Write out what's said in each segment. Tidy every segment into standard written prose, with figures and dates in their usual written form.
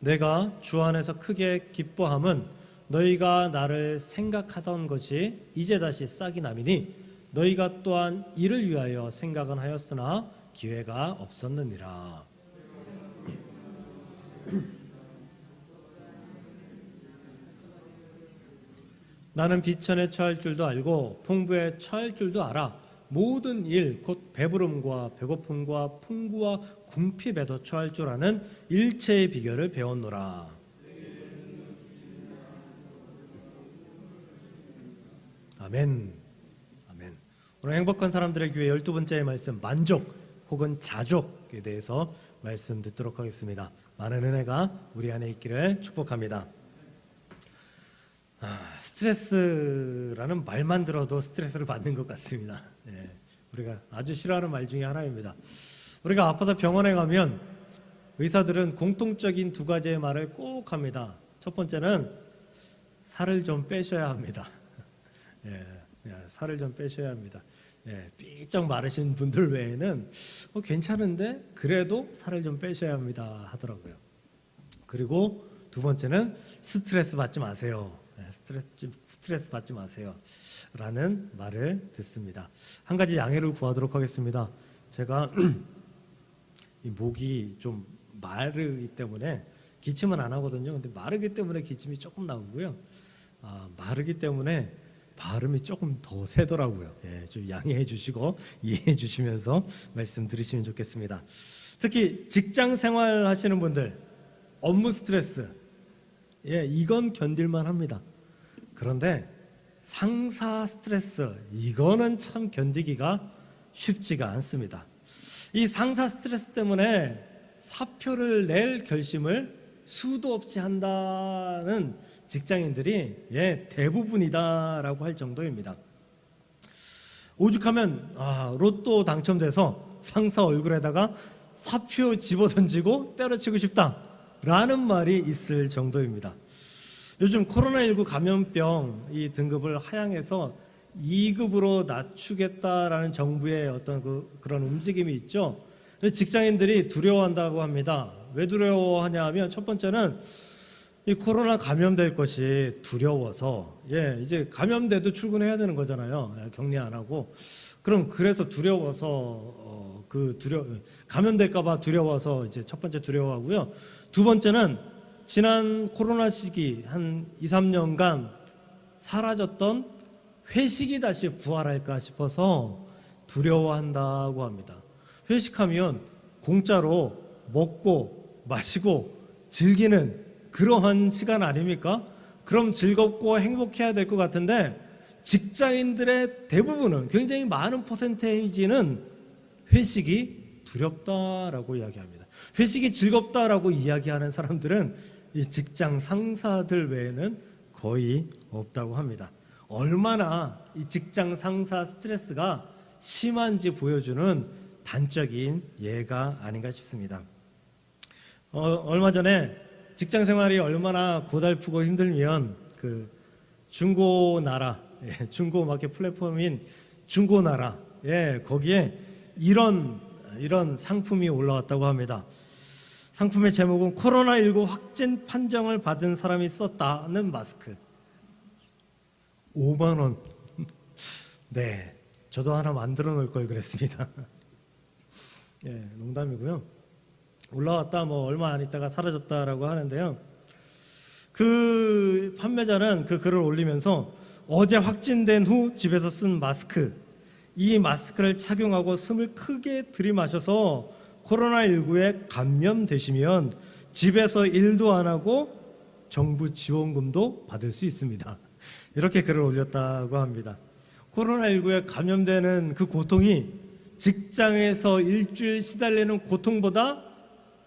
내가 주 안에서 크게 기뻐함은 너희가 나를 생각하던 것이 이제 다시 싹이 나미니 너희가 또한 이를 위하여 생각은 하였으나 기회가 없었느니라. 나는 비천에 처할 줄도 알고 풍부에 처할 줄도 알아. 모든 일 곧 배부름과 배고픔과 풍부와 궁핍에도 처할 줄 아는 일체의 비결을 배웠노라. 아멘. 아멘. 오늘 행복한 사람들의 교회 12번째 말씀, 만족 혹은 자족에 대해서 말씀 듣도록 하겠습니다. 많은 은혜가 우리 안에 있기를 축복합니다. 스트레스라는 말만 들어도 스트레스를 받는 것 같습니다. 우리가 아주 싫어하는 말 중에 하나입니다. 우리가 아파서 병원에 가면 의사들은 공통적인 두 가지의 말을 꼭 합니다. 첫 번째는 살을 좀 빼셔야 합니다. 살을 좀 빼셔야 합니다. 삐쩍 마르신 분들 외에는 괜찮은데 그래도 살을 좀 빼셔야 합니다 하더라고요. 그리고 두 번째는 스트레스 받지 마세요. 스트레스 받지 마세요 라는 말을 듣습니다. 한 가지 양해를 구하도록 하겠습니다. 제가 이 목이 좀 마르기 때문에 기침은 안 하거든요. 근데 마르기 때문에 기침이 조금 나오고요. 마르기 때문에 발음이 조금 더 세더라고요. 좀 양해해 주시고 이해해 주시면서 말씀 들으시면 좋겠습니다. 특히 직장 생활 하시는 분들, 업무 스트레스, 이건 견딜만 합니다. 그런데 상사 스트레스, 이거는 참 견디기가 쉽지가 않습니다. 이 상사 스트레스 때문에 사표를 낼 결심을 수도 없이 한다는 직장인들이 대부분이다라고 할 정도입니다. 오죽하면 로또 당첨돼서 상사 얼굴에다가 사표 집어던지고 때려치고 싶다라는 말이 있을 정도입니다. 요즘 코로나19 감염병 이 등급을 하향해서 2급으로 낮추겠다라는 정부의 어떤 그런 움직임이 있죠. 직장인들이 두려워한다고 합니다. 왜 두려워하냐 하면 첫 번째는 이 코로나 감염될 것이 두려워서 이제 감염돼도 출근해야 되는 거잖아요. 격리 안 하고. 그럼 그래서 두려워서 감염될까 봐 두려워서 이제 첫 번째 두려워하고요. 두 번째는 지난 코로나 시기 한 2, 3년간 사라졌던 회식이 다시 부활할까 싶어서 두려워한다고 합니다. 회식하면 공짜로 먹고 마시고 즐기는 그러한 시간 아닙니까? 그럼 즐겁고 행복해야 될 것 같은데 직장인들의 대부분은, 굉장히 많은 퍼센테이지는 회식이 두렵다라고 이야기합니다. 회식이 즐겁다라고 이야기하는 사람들은 이 직장 상사들 외에는 거의 없다고 합니다. 얼마나 이 직장 상사 스트레스가 심한지 보여주는 단적인 예가 아닌가 싶습니다. 얼마 전에 직장 생활이 얼마나 고달프고 힘들면 그 중고나라, 중고 마켓 플랫폼인 중고나라, 거기에 이런 상품이 올라왔다고 합니다. 상품의 제목은 코로나19 확진 판정을 받은 사람이 썼다는 마스크. 5만 원. 저도 하나 만들어 놓을 걸 그랬습니다. 농담이고요. 올라왔다 얼마 안 있다가 사라졌다라고 하는데요. 그 판매자는 그 글을 올리면서 어제 확진된 후 집에서 쓴 마스크, 이 마스크를 착용하고 숨을 크게 들이마셔서 코로나19에 감염되시면 집에서 일도 안 하고 정부 지원금도 받을 수 있습니다. 이렇게 글을 올렸다고 합니다. 코로나19에 감염되는 그 고통이 직장에서 일주일 시달리는 고통보다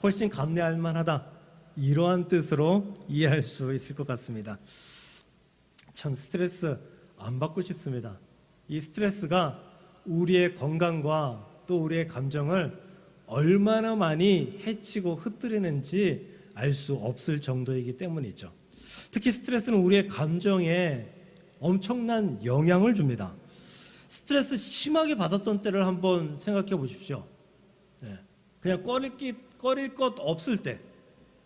훨씬 감내할 만하다, 이러한 뜻으로 이해할 수 있을 것 같습니다. 참 스트레스 안 받고 싶습니다. 이 스트레스가 우리의 건강과 또 우리의 감정을 얼마나 많이 해치고 흩뜨리는지 알 수 없을 정도이기 때문이죠. 특히 스트레스는 우리의 감정에 엄청난 영향을 줍니다. 스트레스 심하게 받았던 때를 한번 생각해 보십시오. 그냥 꺼릴 것 없을 때,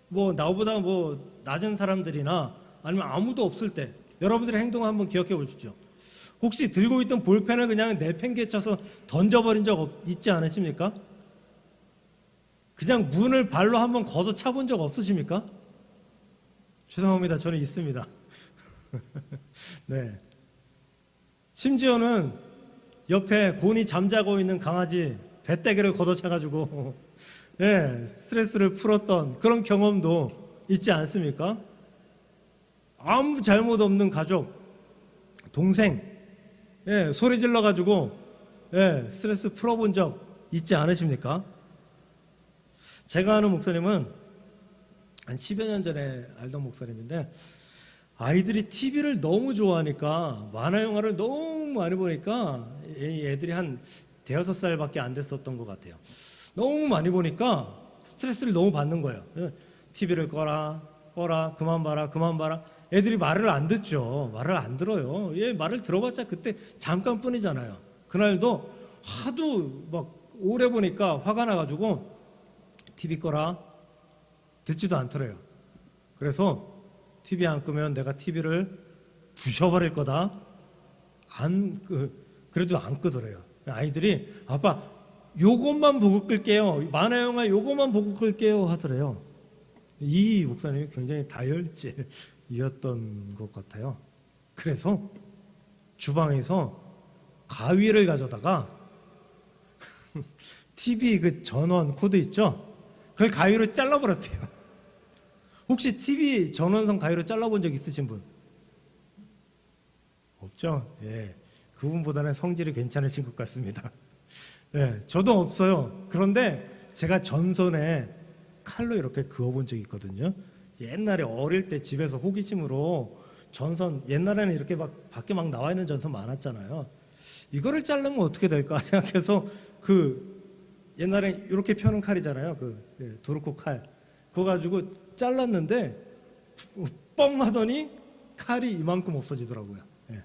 뭐 나보다 뭐 낮은 사람들이나 아니면 아무도 없을 때 여러분들의 행동을 한번 기억해 보십시오. 혹시 들고 있던 볼펜을 그냥 내팽개쳐서 던져버린 적 있지 않으십니까? 그냥 문을 발로 한번 걷어차 본 적 없으십니까? 죄송합니다. 저는 있습니다. 네. 심지어는 옆에 곤히 잠자고 있는 강아지 배때기를 걷어차가지고 예, 스트레스를 풀었던 그런 경험도 있지 않습니까? 아무 잘못 없는 가족, 동생, 예, 소리 질러가지고 예, 스트레스 풀어본 적 있지 않으십니까? 제가 아는 목사님은 한 10여 년 전에 알던 목사님인데 아이들이 TV를 너무 좋아하니까 만화 영화를 너무 많이 보니까 애들이 한 대여섯 살밖에 안 됐었던 것 같아요. 너무 많이 보니까 스트레스를 너무 받는 거예요. TV를 꺼라, 그만 봐라. 애들이 말을 안 듣죠. 말을 안 들어요. 얘 말을 들어봤자 그때 잠깐뿐이잖아요. 그날도 하도 막 오래 보니까 화가 나가지고 TV 꺼라 듣지도 않더래요. 그래서 TV 안 끄면 내가 TV를 부셔버릴 거다. 그래도 안 끄더래요. 아이들이 아빠 요것만 보고 끌게요. 만화 영화 요것만 보고 끌게요 하더래요. 이 목사님이 굉장히 다혈질이었던 것 같아요. 그래서 주방에서 가위를 가져다가 TV 그 전원 코드 있죠? 그걸 가위로 잘라버렸대요. 혹시 TV 전원선 가위로 잘라본 적 있으신 분? 없죠? 예. 그분보다는 성질이 괜찮으신 것 같습니다. 예, 저도 없어요. 그런데 제가 전선에 칼로 이렇게 그어본 적이 있거든요. 옛날에 어릴 때 집에서 호기심으로 전선, 옛날에는 이렇게 막 밖에 막 나와 있는 전선 많았잖아요. 이거를 자르면 어떻게 될까 생각해서 옛날에 이렇게 펴는 칼이잖아요. 도르코 칼. 그거 가지고 잘랐는데 뻥 하더니 칼이 이만큼 없어지더라고요. 예.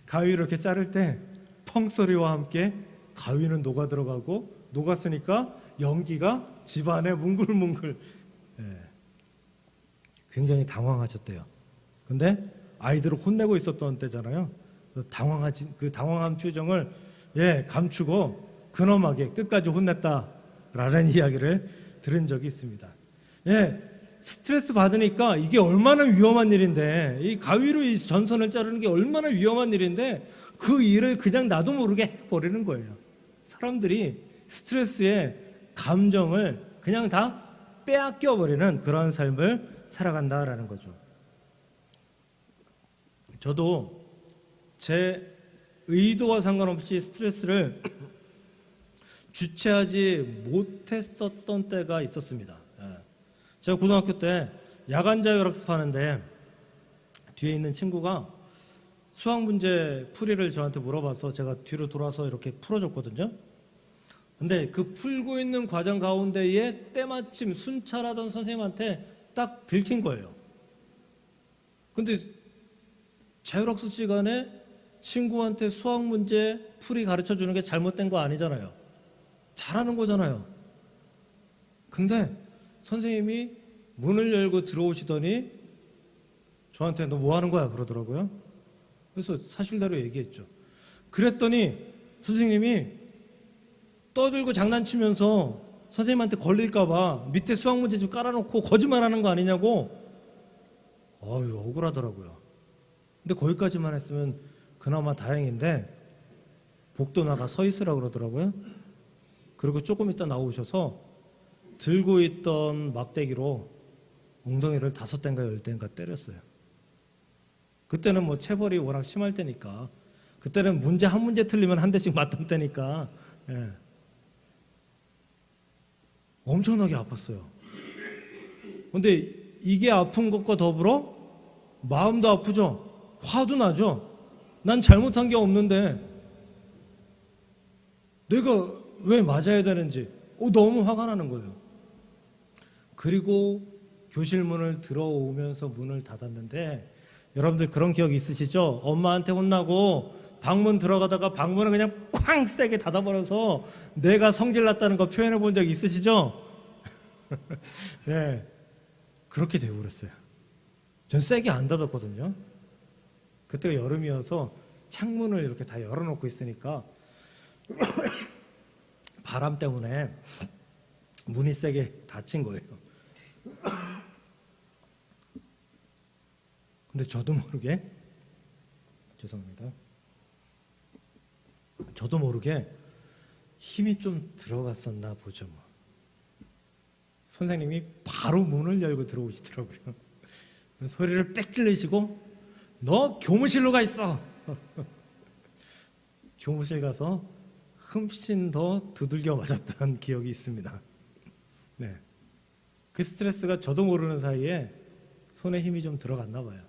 가위로 이렇게 자를 때 펑 소리와 함께 가위는 녹아 들어가고 녹았으니까 연기가 집안에 뭉글뭉글. 예. 굉장히 당황하셨대요. 근데 아이들을 혼내고 있었던 때잖아요. 당황한 표정을 감추고 근엄하게 끝까지 혼냈다라는 이야기를 들은 적이 있습니다. 스트레스 받으니까 이게 얼마나 위험한 일인데, 이 가위로 이 전선을 자르는 게 얼마나 위험한 일인데 그 일을 그냥 나도 모르게 해버리는 거예요. 사람들이 스트레스에 감정을 그냥 다 빼앗겨 버리는 그런 삶을 살아간다라는 거죠. 저도 제 의도와 상관없이 스트레스를 주체하지 못했었던 때가 있었습니다. 제가 고등학교 때 야간 자율학습하는데 뒤에 있는 친구가 수학 문제 풀이를 저한테 물어봐서 제가 뒤로 돌아서 이렇게 풀어줬거든요. 근데 그 풀고 있는 과정 가운데에 때마침 순찰하던 선생님한테 딱 들킨 거예요. 근데 자율학습 시간에 친구한테 수학 문제 풀이 가르쳐 주는 게 잘못된 거 아니잖아요. 잘하는 거잖아요. 근데 선생님이 문을 열고 들어오시더니 저한테 너 뭐 하는 거야? 그러더라고요. 그래서 사실대로 얘기했죠. 그랬더니 선생님이 떠들고 장난치면서 선생님한테 걸릴까봐 밑에 수학 문제 좀 깔아놓고 거짓말하는 거 아니냐고 억울하더라고요. 근데 거기까지만 했으면 그나마 다행인데 복도 나가 서 있으라고 그러더라고요. 그리고 조금 있다 나오셔서 들고 있던 막대기로 엉덩이를 5대인가 10대인가 때렸어요. 그때는 뭐 체벌이 워낙 심할 때니까, 그때는 문제 한 문제 틀리면 한 대씩 맞던 때니까 엄청나게 아팠어요. 근데 이게 아픈 것과 더불어 마음도 아프죠. 화도 나죠. 난 잘못한 게 없는데 내가 왜 맞아야 되는지 너무 화가 나는 거예요. 그리고 교실 문을 들어오면서 문을 닫았는데 여러분들 그런 기억 있으시죠? 엄마한테 혼나고 방문 들어가다가 방문을 그냥 쾅 세게 닫아버려서 내가 성질 났다는 거 표현해 본 적 있으시죠? 네, 그렇게 되어버렸어요. 전 세게 안 닫았거든요. 그때가 여름이어서 창문을 이렇게 다 열어놓고 있으니까 바람 때문에 문이 세게 닫힌 거예요. 근데 저도 모르게, 죄송합니다. 저도 모르게 힘이 좀 들어갔었나 보죠. 뭐. 선생님이 바로 문을 열고 들어오시더라고요. 소리를 빽 질르시고 너 교무실로 가 있어. 교무실 가서 흠씬 더 두들겨 맞았던 기억이 있습니다. 네, 그 스트레스가 저도 모르는 사이에 손에 힘이 좀 들어갔나 봐요.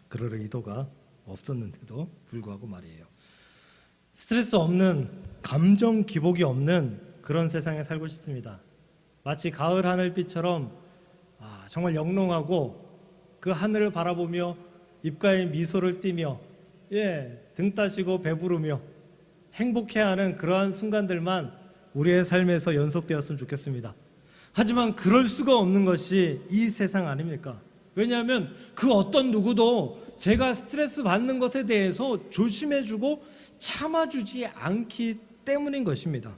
그럴 의도가 없었는데도 불구하고 말이에요. 스트레스 없는, 감정 기복이 없는 그런 세상에 살고 싶습니다. 마치 가을 하늘빛처럼 정말 영롱하고 그 하늘을 바라보며 입가에 미소를 띠며 등 따시고 배부르며 행복해하는 그러한 순간들만 우리의 삶에서 연속되었으면 좋겠습니다. 하지만 그럴 수가 없는 것이 이 세상 아닙니까? 왜냐하면 그 어떤 누구도 제가 스트레스 받는 것에 대해서 조심해주고 참아주지 않기 때문인 것입니다.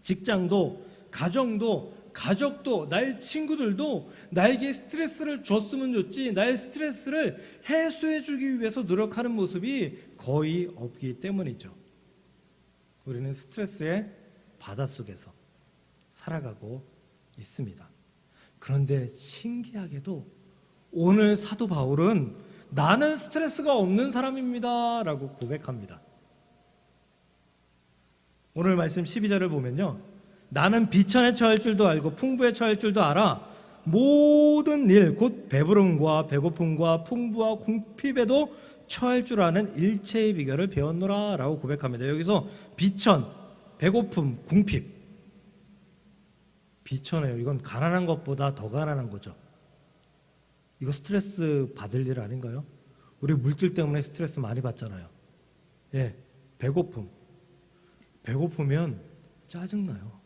직장도, 가정도, 가족도, 나의 친구들도 나에게 스트레스를 줬으면 좋지 나의 스트레스를 해소해주기 위해서 노력하는 모습이 거의 없기 때문이죠. 우리는 스트레스의 바닷속에서 살아가고 있습니다. 그런데 신기하게도 오늘 사도 바울은 나는 스트레스가 없는 사람입니다 라고 고백합니다. 오늘 말씀 12절을 보면요, 나는 비천에 처할 줄도 알고 풍부에 처할 줄도 알아 모든 일 곧 배부름과 배고픔과 풍부와 궁핍에도 처할 줄 아는 일체의 비결을 배웠노라 라고 고백합니다. 여기서 비천, 배고픔, 궁핍, 비천해요. 이건 가난한 것보다 더 가난한 거죠. 이거 스트레스 받을 일 아닌가요? 우리 물질 때문에 스트레스 많이 받잖아요. 배고픔. 배고프면 짜증나요.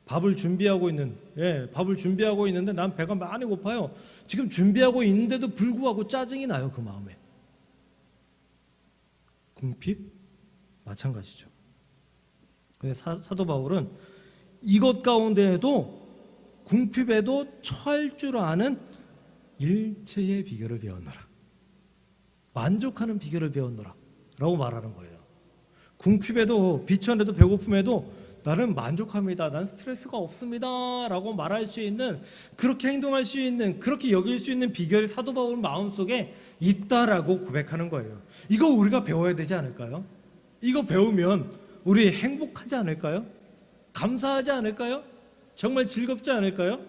밥을 준비하고 있는데 난 배가 많이 고파요. 지금 준비하고 있는데도 불구하고 짜증이 나요. 그 마음에. 궁핍? 마찬가지죠. 근데 사도 바울은 이것 가운데에도 궁핍에도 처할 줄 아는 일체의 비결을 배웠노라. 만족하는 비결을 배웠노라 라고 말하는 거예요. 궁핍에도 비천에도 배고픔에도 나는 만족합니다. 난 스트레스가 없습니다 라고 말할 수 있는, 그렇게 행동할 수 있는, 그렇게 여길 수 있는 비결이 사도 바울 마음속에 있다라고 고백하는 거예요. 이거 우리가 배워야 되지 않을까요? 이거 배우면 우리 행복하지 않을까요? 감사하지 않을까요? 정말 즐겁지 않을까요?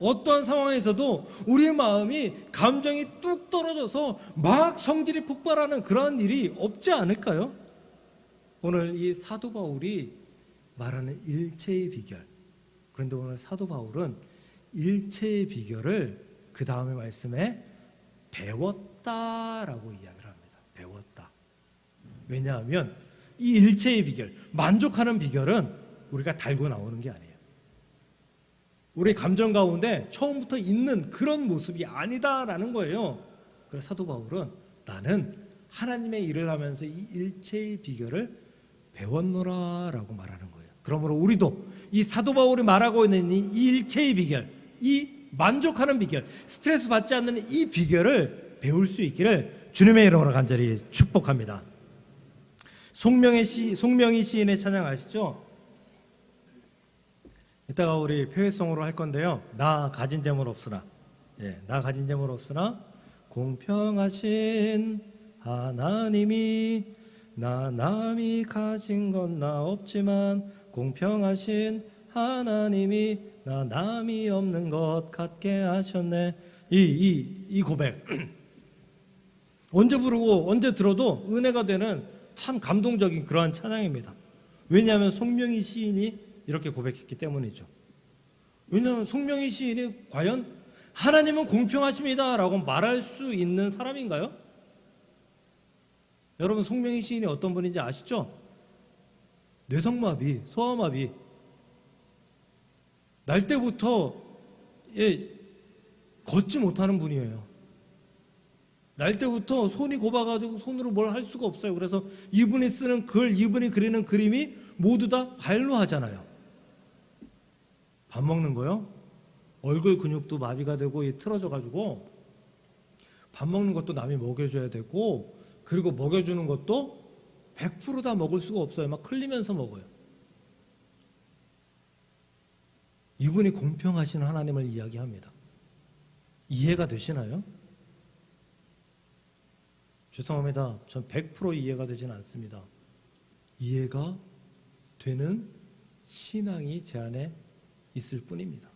어떠한 상황에서도 우리의 마음이, 감정이 뚝 떨어져서 막 성질이 폭발하는 그러한 일이 없지 않을까요? 오늘 이 사도 바울이 말하는 일체의 비결, 그런데 오늘 사도 바울은 일체의 비결을 그 다음의 말씀에 배웠다라고 이야기를 합니다. 배웠다. 왜냐하면 이 일체의 비결, 만족하는 비결은 우리가 달고 나오는 게 아니에요. 우리 감정 가운데 처음부터 있는 그런 모습이 아니다라는 거예요. 그래서 사도 바울은 나는 하나님의 일을 하면서 이 일체의 비결을 배웠노라라고 말하는 거예요. 그러므로 우리도 이 사도 바울이 말하고 있는 이 일체의 비결, 이 만족하는 비결, 스트레스 받지 않는 이 비결을 배울 수 있기를 주님의 이름으로 간절히 축복합니다. 송명희 시인의 찬양 아시죠? 이따가 우리 표회송으로 할 건데요. 나 가진 재물 없으나, 나 가진 재물 없으나 공평하신 하나님이 나 남이 가진 건 나 없지만 공평하신 하나님이 나 남이 없는 것 같게 하셨네. 이 고백 언제 부르고 언제 들어도 은혜가 되는 참 감동적인 그러한 찬양입니다. 왜냐하면 송명희 시인이 이렇게 고백했기 때문이죠. 왜냐하면 송명희 시인이 과연 하나님은 공평하십니다 라고 말할 수 있는 사람인가요? 여러분, 송명희 시인이 어떤 분인지 아시죠? 뇌성마비, 소아마비, 날 때부터 걷지 못하는 분이에요. 날 때부터 손이 곱아가지고 손으로 뭘 할 수가 없어요. 그래서 이분이 쓰는 글, 이분이 그리는 그림이 모두 다 발로 하잖아요. 밥 먹는 거요? 얼굴 근육도 마비가 되고 틀어져가지고 밥 먹는 것도 남이 먹여줘야 되고, 그리고 먹여주는 것도 100% 다 먹을 수가 없어요. 막 흘리면서 먹어요. 이분이 공평하신 하나님을 이야기합니다. 이해가 되시나요? 죄송합니다. 전 100% 이해가 되지는 않습니다. 이해가 되는 신앙이 제 안에 있을 뿐입니다.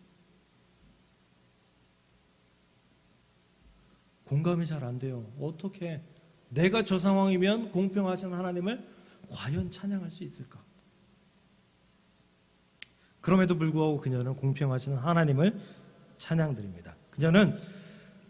공감이 잘 안 돼요. 어떻게 내가 저 상황이면 공평하신 하나님을 과연 찬양할 수 있을까? 그럼에도 불구하고 그녀는 공평하신 하나님을 찬양드립니다. 그녀는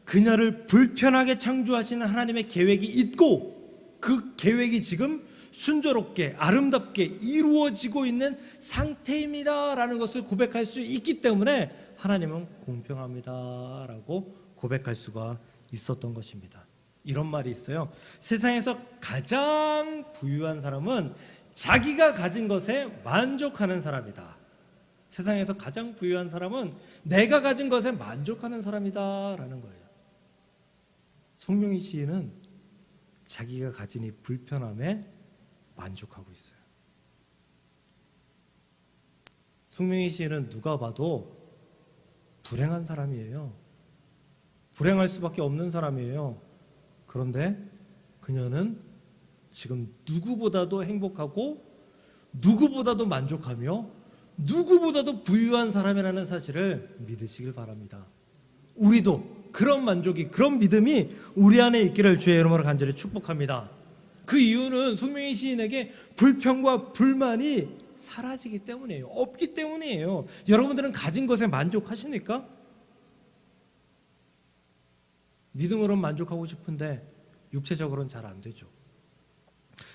그녀를 불편하게 창조하시는 하나님의 계획이 있고, 그 계획이 지금 순조롭게 아름답게 이루어지고 있는 상태입니다라는 것을 고백할 수 있기 때문에 하나님은 공평합니다라고 고백할 수가 있었던 것입니다. 이런 말이 있어요. 세상에서 가장 부유한 사람은 자기가 가진 것에 만족하는 사람이다. 세상에서 가장 부유한 사람은 내가 가진 것에 만족하는 사람이다 라는 거예요. 송명희 시인은 자기가 가진 이 불편함에 만족하고 있어요. 송명희 시인은 누가 봐도 불행한 사람이에요. 불행할 수밖에 없는 사람이에요. 그런데 그녀는 지금 누구보다도 행복하고 누구보다도 만족하며 누구보다도 부유한 사람이라는 사실을 믿으시길 바랍니다. 우리도 그런 만족이, 그런 믿음이 우리 안에 있기를 주의 이름으로 간절히 축복합니다. 그 이유는 송명희 시인에게 불평과 불만이 사라지기 때문이에요. 없기 때문이에요. 여러분들은 가진 것에 만족하십니까? 믿음으로는 만족하고 싶은데 육체적으로는 잘 안 되죠.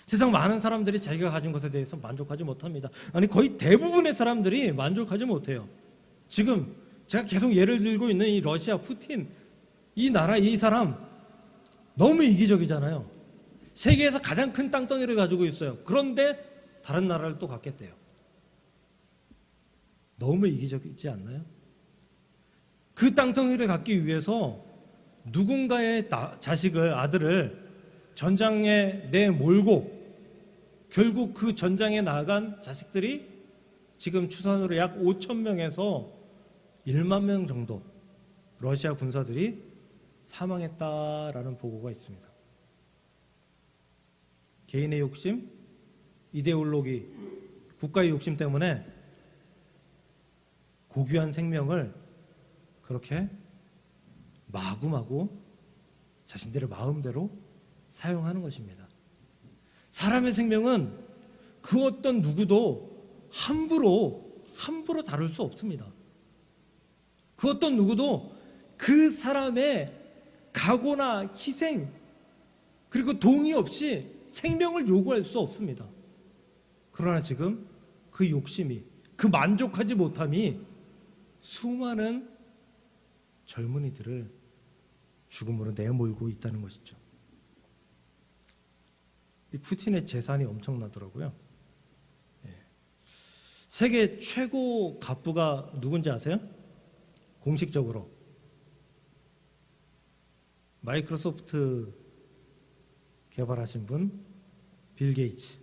세상 많은 사람들이 자기가 가진 것에 대해서 만족하지 못합니다. 아니, 거의 대부분의 사람들이 만족하지 못해요. 지금 제가 계속 예를 들고 있는 이 러시아 푸틴, 이 나라, 이 사람 너무 이기적이잖아요. 세계에서 가장 큰 땅덩이를 가지고 있어요. 그런데 다른 나라를 또 갖겠대요. 너무 이기적이지 않나요? 그 땅덩이를 갖기 위해서 누군가의 자식을, 아들을 전장에 내몰고 결국 그 전장에 나간 자식들이 지금 추산으로 약 5천 명에서 1만 명 정도 러시아 군사들이 사망했다라는 보고가 있습니다. 개인의 욕심, 이데올로기, 국가의 욕심 때문에 고귀한 생명을 그렇게 마구마구 자신들의 마음대로 사용하는 것입니다. 사람의 생명은 그 어떤 누구도 함부로 다룰 수 없습니다. 그 어떤 누구도 그 사람의 각오나 희생 그리고 동의 없이 생명을 요구할 수 없습니다. 그러나 지금 그 욕심이, 그 만족하지 못함이 수많은 젊은이들을 죽음으로 내몰고 있다는 것이죠. 이 푸틴의 재산이 엄청나더라고요. 세계 최고 갑부가 누군지 아세요? 공식적으로 마이크로소프트 개발하신 분, 빌 게이츠.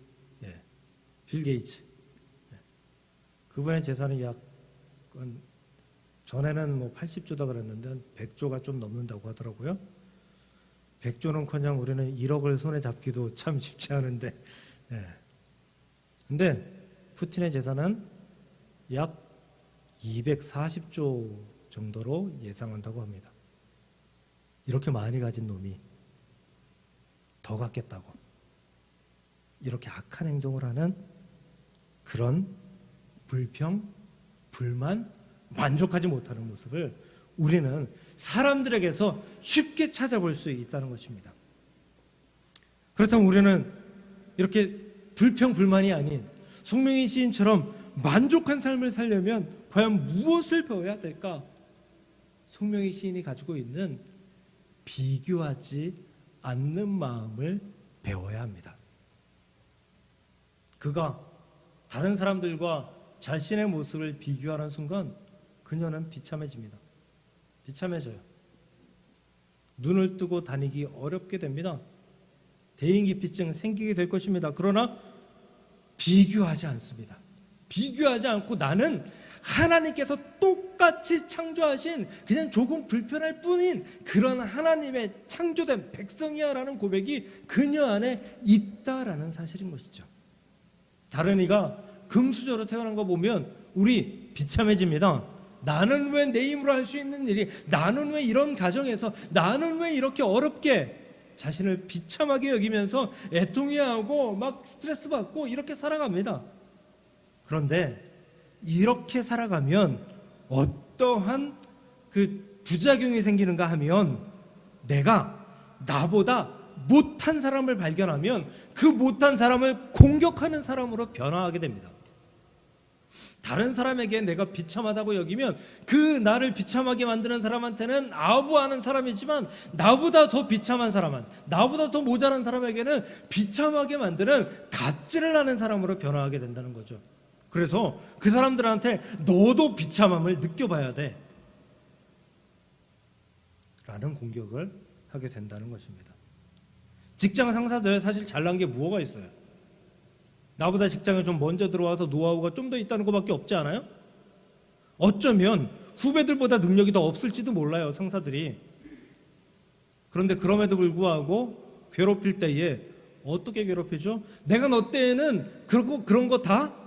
빌 게이츠. 그분의 재산이 약 전에는 뭐 80조다 그랬는데 100조가 좀 넘는다고 하더라고요. 100조는커녕 우리는 1억을 손에 잡기도 참 쉽지 않은데. 근데 푸틴의 재산은 약 240조 정도로 예상한다고 합니다. 이렇게 많이 가진 놈이 더 갖겠다고 이렇게 악한 행동을 하는 그런 불평, 불만, 만족하지 못하는 모습을 우리는 사람들에게서 쉽게 찾아볼 수 있다는 것입니다. 그렇다면 우리는 이렇게 불평, 불만이 아닌 송명희 시인처럼 만족한 삶을 살려면 과연 무엇을 배워야 될까? 송명희 시인이 가지고 있는 비교하지 않는 마음을 배워야 합니다. 그가 다른 사람들과 자신의 모습을 비교하는 순간 그녀는 비참해집니다. 비참해져요. 눈을 뜨고 다니기 어렵게 됩니다. 대인기피증 생기게 될 것입니다. 그러나 비교하지 않습니다. 비교하지 않고 나는 하나님께서 똑같이 창조하신 그냥 조금 불편할 뿐인 그런 하나님의 창조된 백성이야라는 고백이 그녀 안에 있다라는 사실인 것이죠. 다른 이가 금수저로 태어난 거 보면 우리 비참해집니다. 나는 왜 내 힘으로 할 수 있는 일이, 나는 왜 이런 가정에서, 나는 왜 이렇게 어렵게 자신을 비참하게 여기면서 애통해하고 막 스트레스 받고 이렇게 살아갑니다. 그런데 이렇게 살아가면 어떠한 그 부작용이 생기는가 하면, 내가 나보다 못한 사람을 발견하면 그 못한 사람을 공격하는 사람으로 변화하게 됩니다. 다른 사람에게 내가 비참하다고 여기면 그 나를 비참하게 만드는 사람한테는 아부하는 사람이지만, 나보다 더 비참한 사람은, 나보다 더 모자란 사람에게는 비참하게 만드는 갑질을 하는 사람으로 변화하게 된다는 거죠. 그래서 그 사람들한테 너도 비참함을 느껴봐야 돼 라는 공격을 하게 된다는 것입니다. 직장 상사들 사실 잘난 게 뭐가 있어요? 나보다 직장에 좀 먼저 들어와서 노하우가 좀 더 있다는 것밖에 없지 않아요? 어쩌면 후배들보다 능력이 더 없을지도 몰라요, 상사들이. 그런데 그럼에도 불구하고 괴롭힐 때에 어떻게 괴롭히죠? 내가 너 때에는 그런 거 다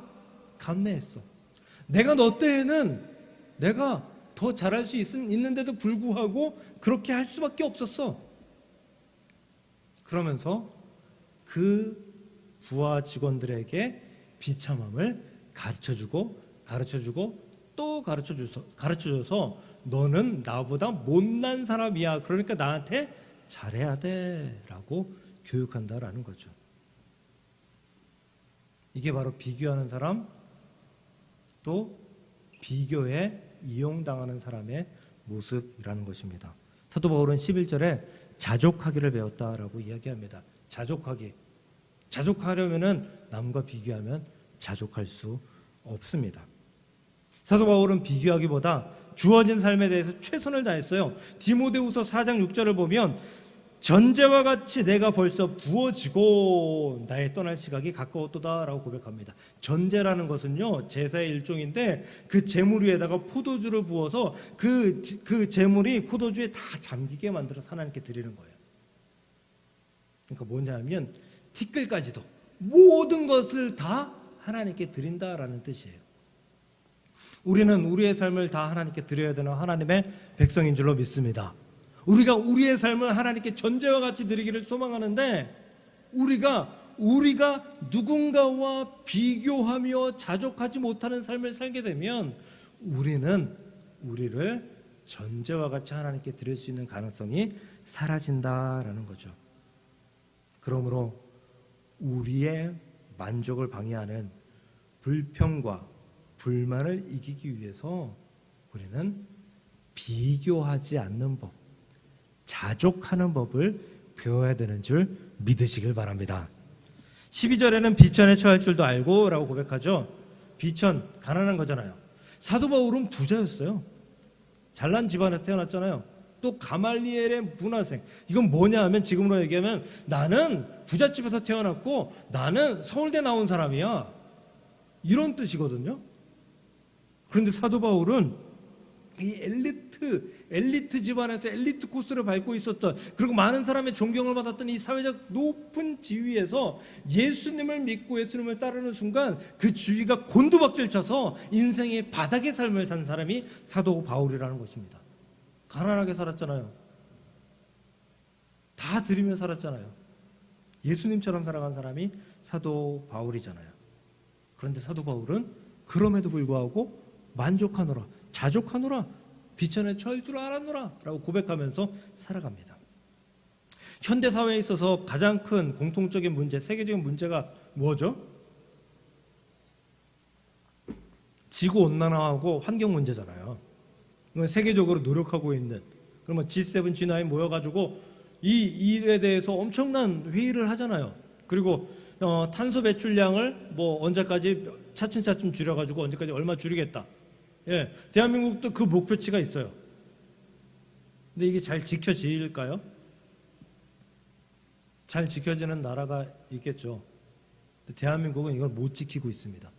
감내했어. 내가 너 때에는 내가 더 잘할 수 있는데도 불구하고 그렇게 할 수밖에 없었어. 그러면서 그 부하 직원들에게 비참함을 가르쳐주고 또 가르쳐줘서 너는 나보다 못난 사람이야, 그러니까 나한테 잘해야 돼 라고 교육한다라는 거죠. 이게 바로 비교하는 사람, 또 비교에 이용당하는 사람의 모습이라는 것입니다. 사도 바울은 11절에 자족하기를 배웠다라고 이야기합니다. 자족하려면은 남과 비교하면 자족할 수 없습니다. 사도 바울은 비교하기보다 주어진 삶에 대해서 최선을 다했어요. 디모데후서 4장 6절을 보면 전제와 같이 내가 벌써 부어지고 나의 떠날 시각이 가까웠도다라고 고백합니다. 전제라는 것은요, 제사의 일종인데 그 제물 위에다가 포도주를 부어서 그 제물이 포도주에 다 잠기게 만들어서 하나님께 드리는 거예요. 그러니까 뭐냐면 티끌까지도 모든 것을 다 하나님께 드린다라는 뜻이에요. 우리는 우리의 삶을 다 하나님께 드려야 되는 하나님의 백성인 줄로 믿습니다. 우리가 우리의 삶을 하나님께 전제와 같이 드리기를 소망하는데, 우리가 누군가와 비교하며 자족하지 못하는 삶을 살게 되면 우리는 우리를 전제와 같이 하나님께 드릴 수 있는 가능성이 사라진다라는 거죠. 그러므로 우리의 만족을 방해하는 불평과 불만을 이기기 위해서 우리는 비교하지 않는 법, 자족하는 법을 배워야 되는 줄 믿으시길 바랍니다. 12절에는 비천에 처할 줄도 알고 라고 고백하죠. 비천, 가난한 거잖아요. 사도 바울은 부자였어요. 잘난 집안에서 태어났잖아요. 또 가말리엘의 문화생. 이건 뭐냐 하면, 지금으로 얘기하면 나는 부잣집에서 태어났고 나는 서울대 나온 사람이야, 이런 뜻이거든요. 그런데 사도 바울은 이 엘리트 집안에서 엘리트 코스를 밟고 있었던, 그리고 많은 사람의 존경을 받았던 이 사회적 높은 지위에서 예수님을 믿고 예수님을 따르는 순간 그 주위가 곤두박질 쳐서 인생의 바닥의 삶을 산 사람이 사도 바울이라는 것입니다. 가난하게 살았잖아요. 다 드리며 살았잖아요. 예수님처럼 살아간 사람이 사도 바울이잖아요. 그런데 사도 바울은 그럼에도 불구하고 만족하노라, 자족하노라, 비천에 처할 줄 알았노라 라고 고백하면서 살아갑니다. 현대사회에 있어서 가장 큰 공통적인 문제, 세계적인 문제가 뭐죠? 지구 온난화하고 환경 문제잖아요. 세계적으로 노력하고 있는, 그러면 G7, G9 모여가지고 이 일에 대해서 엄청난 회의를 하잖아요. 그리고 탄소 배출량을 뭐 언제까지 차츰차츰 줄여가지고 언제까지 얼마 줄이겠다. 예, 대한민국도 그 목표치가 있어요. 근데 이게 잘 지켜질까요? 잘 지켜지는 나라가 있겠죠. 대한민국은 이걸 못 지키고 있습니다.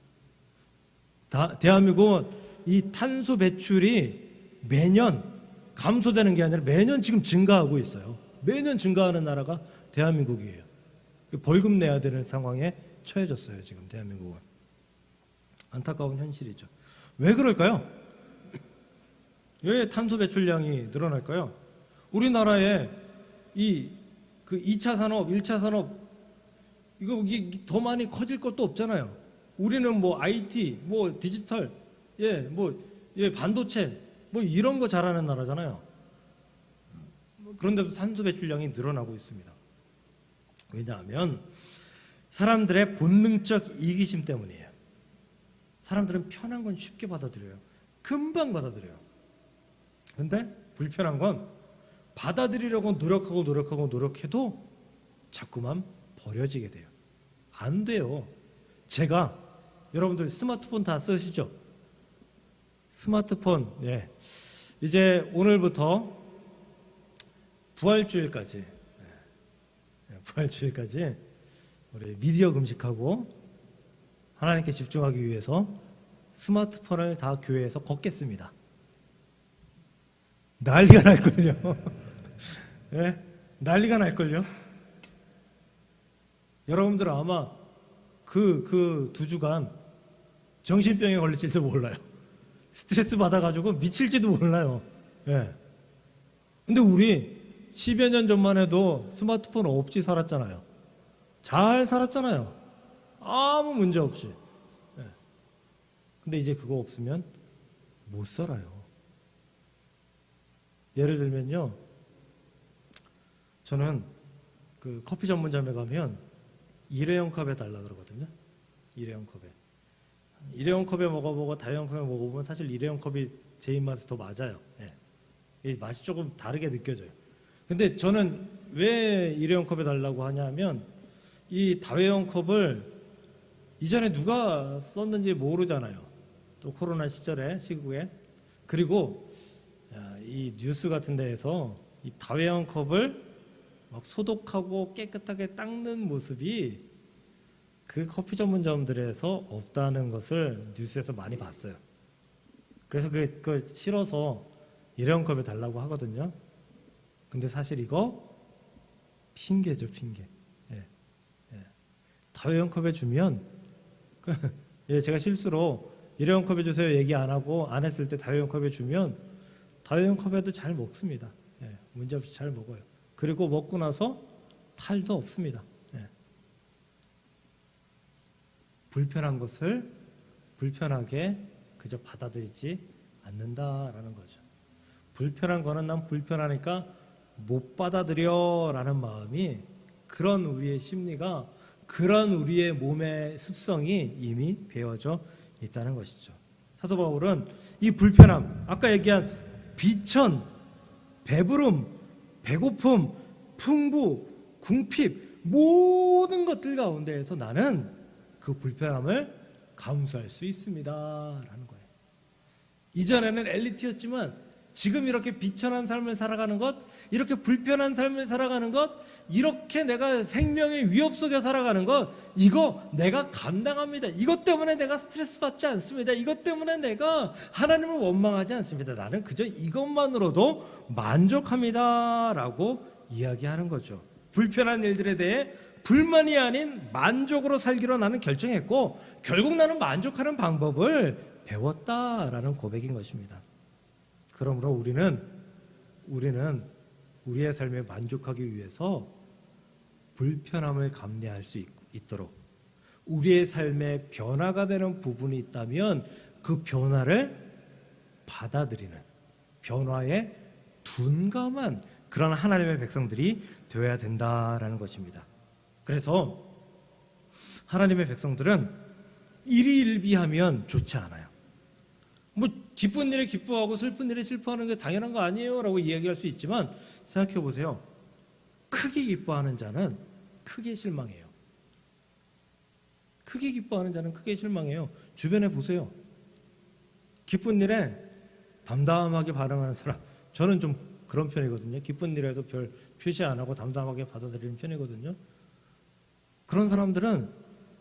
대한민국은 이 탄소 배출이 매년 감소되는 게 아니라 매년 지금 증가하고 있어요. 매년 증가하는 나라가 대한민국이에요. 벌금 내야 되는 상황에 처해졌어요. 지금 대한민국은. 안타까운 현실이죠. 왜 그럴까요? 왜 탄소 배출량이 늘어날까요? 우리나라에 그 2차 산업, 1차 산업 이게 더 많이 커질 것도 없잖아요. 우리는 뭐 IT, 뭐 디지털, 반도체 뭐 이런 거 잘하는 나라잖아요. 그런데도 탄소 배출량이 늘어나고 있습니다. 왜냐하면 사람들의 본능적 이기심 때문이에요. 사람들은 편한 건 쉽게 받아들여요. 금방 받아들여요. 근데 불편한 건 받아들이려고 노력해도 자꾸만 버려지게 돼요. 안 돼요. 제가 여러분들 스마트폰 다 쓰시죠? 스마트폰, 이제 오늘부터 부활주일까지 우리 미디어 금식하고 하나님께 집중하기 위해서 스마트폰을 다 교회에서 걷겠습니다. 난리가 날걸요. 네? 난리가 날걸요. 여러분들 아마 그 2주간 정신병에 걸릴지도 몰라요. 스트레스 받아가지고 미칠지도 몰라요. 예. 근데 우리 10여 년 전만 해도 스마트폰 없이 살았잖아요. 잘 살았잖아요. 아무 문제 없이. 예. 근데 이제 그거 없으면 못 살아요. 예를 들면요. 저는 그 커피 전문점에 가면 일회용 컵에 달라 그러거든요. 일회용 컵에 먹어보고 다회용 컵에 먹어보면 사실 일회용 컵이 제 입맛에 더 맞아요. 이 맛이 조금 다르게 느껴져요. 근데 저는 왜 일회용 컵에 달라고 하냐면 이 다회용 컵을 이전에 누가 썼는지 모르잖아요. 또 코로나 시국에. 그리고 이 뉴스 같은 데에서 이 다회용 컵을 막 소독하고 깨끗하게 닦는 모습이 그 커피 전문점들에서 없다는 것을 뉴스에서 많이 봤어요. 그래서 그 싫어서 일회용 컵에 달라고 하거든요. 근데 사실 이거 핑계죠, 핑계. 다회용 컵에 주면 제가 실수로 일회용 컵에 주세요 얘기 안 하고 안 했을 때 다회용 컵에 주면 다회용 컵에도 잘 먹습니다. 문제없이 잘 먹어요. 그리고 먹고 나서 탈도 없습니다. 불편한 것을 불편하게 그저 받아들이지 않는다라는 거죠. 불편한 거는 난 불편하니까 못 받아들여 라는 마음이, 그런 우리의 심리가, 그런 우리의 몸의 습성이 이미 배어져 있다는 것이죠. 사도 바울은 이 불편함, 아까 얘기한 비천, 배부름, 배고픔, 풍부, 궁핍, 모든 것들 가운데에서 나는 그 불편함을 감수할 수 있습니다 라는 거예요. 이전에는 엘리트였지만 지금 이렇게 비천한 삶을 살아가는 것, 이렇게 불편한 삶을 살아가는 것, 이렇게 내가 생명의 위협 속에 살아가는 것, 이거 내가 감당합니다. 이것 때문에 내가 스트레스 받지 않습니다. 이것 때문에 내가 하나님을 원망하지 않습니다. 나는 그저 이것만으로도 만족합니다 라고 이야기하는 거죠. 불편한 일들에 대해 불만이 아닌 만족으로 살기로 나는 결정했고, 결국 나는 만족하는 방법을 배웠다라는 고백인 것입니다. 그러므로 우리는 우리의 삶에 만족하기 위해서 불편함을 감내할 수 있도록, 우리의 삶에 변화가 되는 부분이 있다면 그 변화를 받아들이는, 변화에 둔감한 그런 하나님의 백성들이 되어야 된다라는 것입니다. 그래서 하나님의 백성들은 일희일비하면 좋지 않아요. 뭐 기쁜 일에 기뻐하고 슬픈 일에 슬퍼하는 게 당연한 거 아니에요? 라고 이야기할 수 있지만 생각해 보세요. 크게 기뻐하는 자는 크게 실망해요. 크게 기뻐하는 자는 크게 실망해요. 주변에 보세요. 기쁜 일에 담담하게 반응하는 사람, 저는 좀 그런 편이거든요. 기쁜 일에도 별 표시 안 하고 담담하게 받아들이는 편이거든요. 그런 사람들은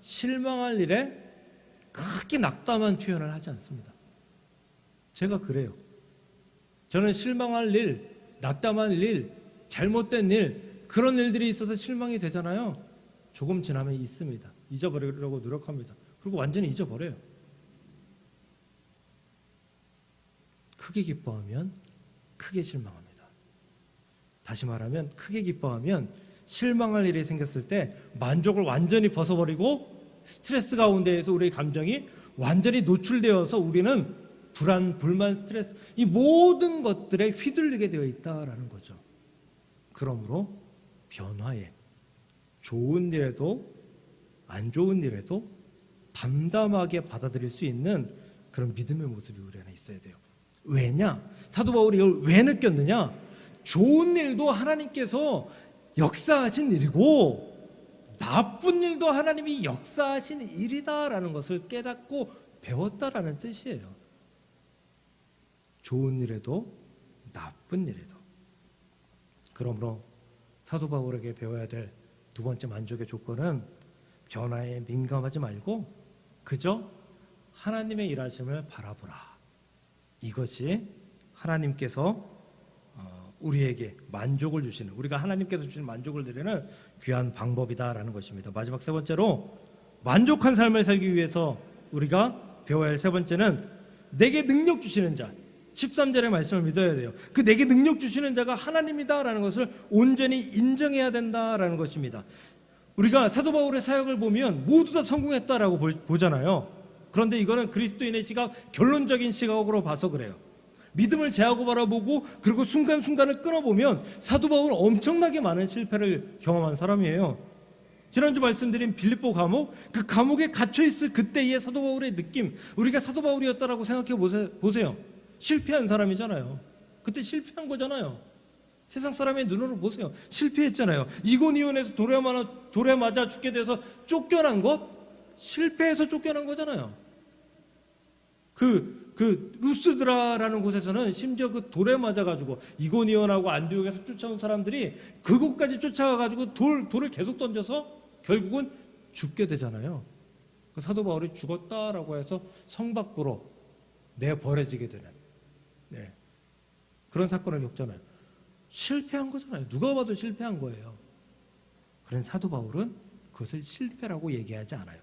실망할 일에 크게 낙담한 표현을 하지 않습니다. 제가 그래요. 저는 실망할 일, 낙담할 일, 잘못된 일, 그런 일들이 있어서 실망이 되잖아요. 조금 지나면 있습니다. 잊어버리려고 노력합니다. 그리고 완전히 잊어버려요. 크게 기뻐하면 크게 실망합니다. 다시 말하면 크게 기뻐하면 실망할 일이 생겼을 때 만족을 완전히 벗어버리고 스트레스 가운데에서 우리의 감정이 완전히 노출되어서 우리는 불안, 불만, 스트레스 이 모든 것들에 휘둘리게 되어 있다라는 거죠. 그러므로 변화에 좋은 일에도 안 좋은 일에도 담담하게 받아들일 수 있는 그런 믿음의 모습이 우리 안에 있어야 돼요. 왜냐? 사도 바울이 이걸 왜 느꼈느냐? 좋은 일도 하나님께서 역사하신 일이고 나쁜 일도 하나님이 역사하신 일이다라는 것을 깨닫고 배웠다라는 뜻이에요. 좋은 일에도 나쁜 일에도. 그러므로 사도 바울에게 배워야 될 두 번째 만족의 조건은 변화에 민감하지 말고 그저 하나님의 일하심을 바라보라. 이것이 하나님께서 우리에게 만족을 주시는, 우리가 하나님께서 주시는 만족을 드리는 귀한 방법이다라는 것입니다. 마지막 세 번째로 만족한 삶을 살기 위해서 우리가 배워야 할 세 번째는 내게 능력 주시는 자, 13절의 말씀을 믿어야 돼요. 그 내게 능력 주시는 자가 하나님이다라는 것을 온전히 인정해야 된다라는 것입니다. 우리가 사도 바울의 사역을 보면 모두 다 성공했다라고 보잖아요. 그런데 이거는 그리스도인의 시각, 결론적인 시각으로 봐서 그래요. 믿음을 제하고 바라보고 그리고 순간순간을 끊어보면 사도 바울은 엄청나게 많은 실패를 경험한 사람이에요. 지난주 말씀드린 빌립보 감옥, 그 감옥에 갇혀있을 그때의 사도 바울의 느낌, 우리가 사도 바울이었다라고 생각해 보세요. 실패한 사람이잖아요. 그때 실패한 거잖아요. 세상 사람의 눈으로 보세요. 실패했잖아요. 이고니온에서 돌에 맞아 죽게 돼서 쫓겨난 것, 실패해서 쫓겨난 거잖아요. 그 루스드라라는 곳에서는 심지어 그 돌에 맞아가지고 이고니온하고 안디옥에서 쫓아온 사람들이 그곳까지 쫓아가가지고 돌을 계속 던져서 결국은 죽게 되잖아요. 그 사도 바울이 죽었다라고 해서 성 밖으로 내버려지게 되는 그런 사건을 겪잖아요. 실패한 거잖아요. 누가 봐도 실패한 거예요. 그런데 사도 바울은 그것을 실패라고 얘기하지 않아요.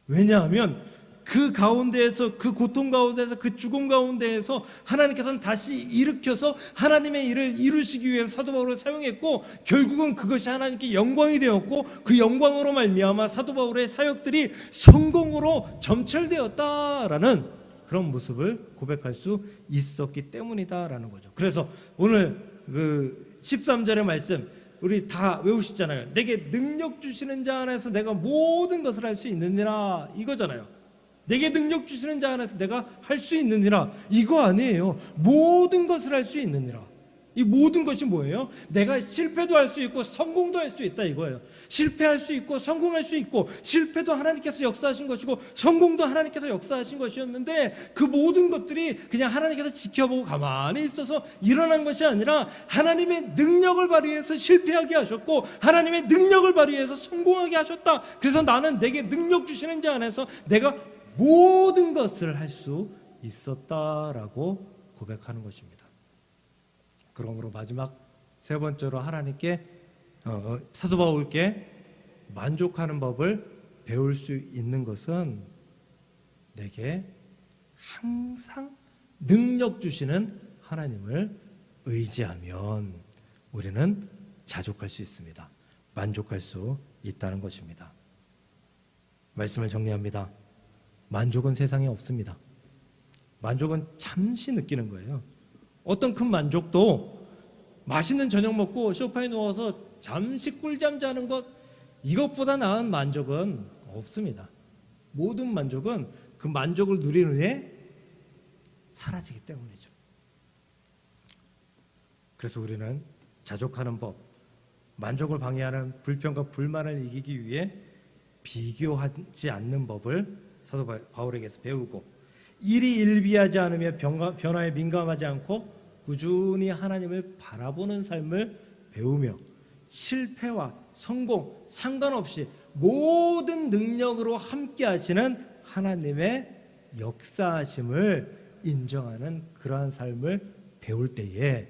왜냐하면 그 가운데에서, 그 고통 가운데에서, 그 죽음 가운데에서 하나님께서는 다시 일으켜서 하나님의 일을 이루시기 위해서 사도 바울을 사용했고 결국은 그것이 하나님께 영광이 되었고 그 영광으로 말미암아 사도 바울의 사역들이 성공으로 점철되었다라는 그런 모습을 고백할 수 있었기 때문이다라는 거죠. 그래서 오늘 그 13절의 말씀 우리 다 외우시잖아요. 내게 능력 주시는 자 안에서 내가 모든 것을 할 수 있느니라 이거잖아요. 내게 능력 주시는 자 안에서 내가 할 수 있느니라 이거 아니에요. 모든 것을 할 수 있느니라. 이 모든 것이 뭐예요? 내가 실패도 할 수 있고 성공도 할 수 있다 이거예요. 실패할 수 있고 성공할 수 있고 실패도 하나님께서 역사하신 것이고 성공도 하나님께서 역사하신 것이었는데 그 모든 것들이 그냥 하나님께서 지켜보고 가만히 있어서 일어난 것이 아니라 하나님의 능력을 발휘해서 실패하게 하셨고 하나님의 능력을 발휘해서 성공하게 하셨다. 그래서 나는 내게 능력 주시는 자 안에서 내가 모든 것을 할 수 있었다라고 고백하는 것입니다. 그러므로 마지막 세 번째로 하나님께 사도 바울께 만족하는 법을 배울 수 있는 것은 내게 항상 능력 주시는 하나님을 의지하면 우리는 자족할 수 있습니다. 만족할 수 있다는 것입니다. 말씀을 정리합니다. 만족은 세상에 없습니다. 만족은 잠시 느끼는 거예요. 어떤 큰 만족도 맛있는 저녁 먹고 소파에 누워서 잠시 꿀잠 자는 것 이것보다 나은 만족은 없습니다. 모든 만족은 그 만족을 누린 후에 사라지기 때문이죠. 그래서 우리는 자족하는 법, 만족을 방해하는 불평과 불만을 이기기 위해 비교하지 않는 법을 사도 바울에게서 배우고, 일희일비하지 않으며 변화에 민감하지 않고 꾸준히 하나님을 바라보는 삶을 배우며, 실패와 성공 상관없이 모든 능력으로 함께 하시는 하나님의 역사하심을 인정하는 그러한 삶을 배울 때에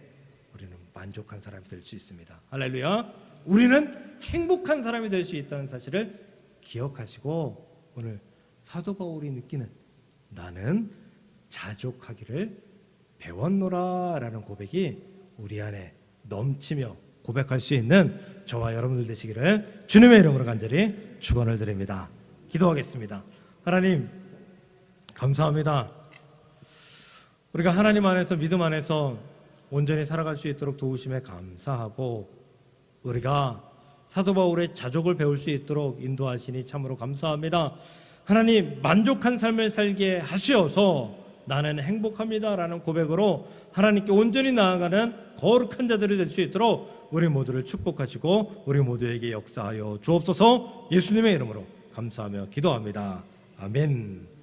우리는 만족한 사람이 될 수 있습니다. 할렐루야. 우리는 행복한 사람이 될 수 있다는 사실을 기억하시고, 오늘 사도 바울이 느끼는 나는 자족하기를 배웠노라 라는 고백이 우리 안에 넘치며 고백할 수 있는 저와 여러분들 되시기를 주님의 이름으로 간절히 축원을 드립니다. 기도하겠습니다. 하나님 감사합니다. 우리가 하나님 안에서, 믿음 안에서 온전히 살아갈 수 있도록 도우심에 감사하고, 우리가 사도 바울의 자족을 배울 수 있도록 인도하시니 참으로 감사합니다. 하나님, 만족한 삶을 살게 하시어서 나는 행복합니다 라는 고백으로 하나님께 온전히 나아가는 거룩한 자들이 될 수 있도록 우리 모두를 축복하시고 우리 모두에게 역사하여 주옵소서. 예수님의 이름으로 감사하며 기도합니다. 아멘.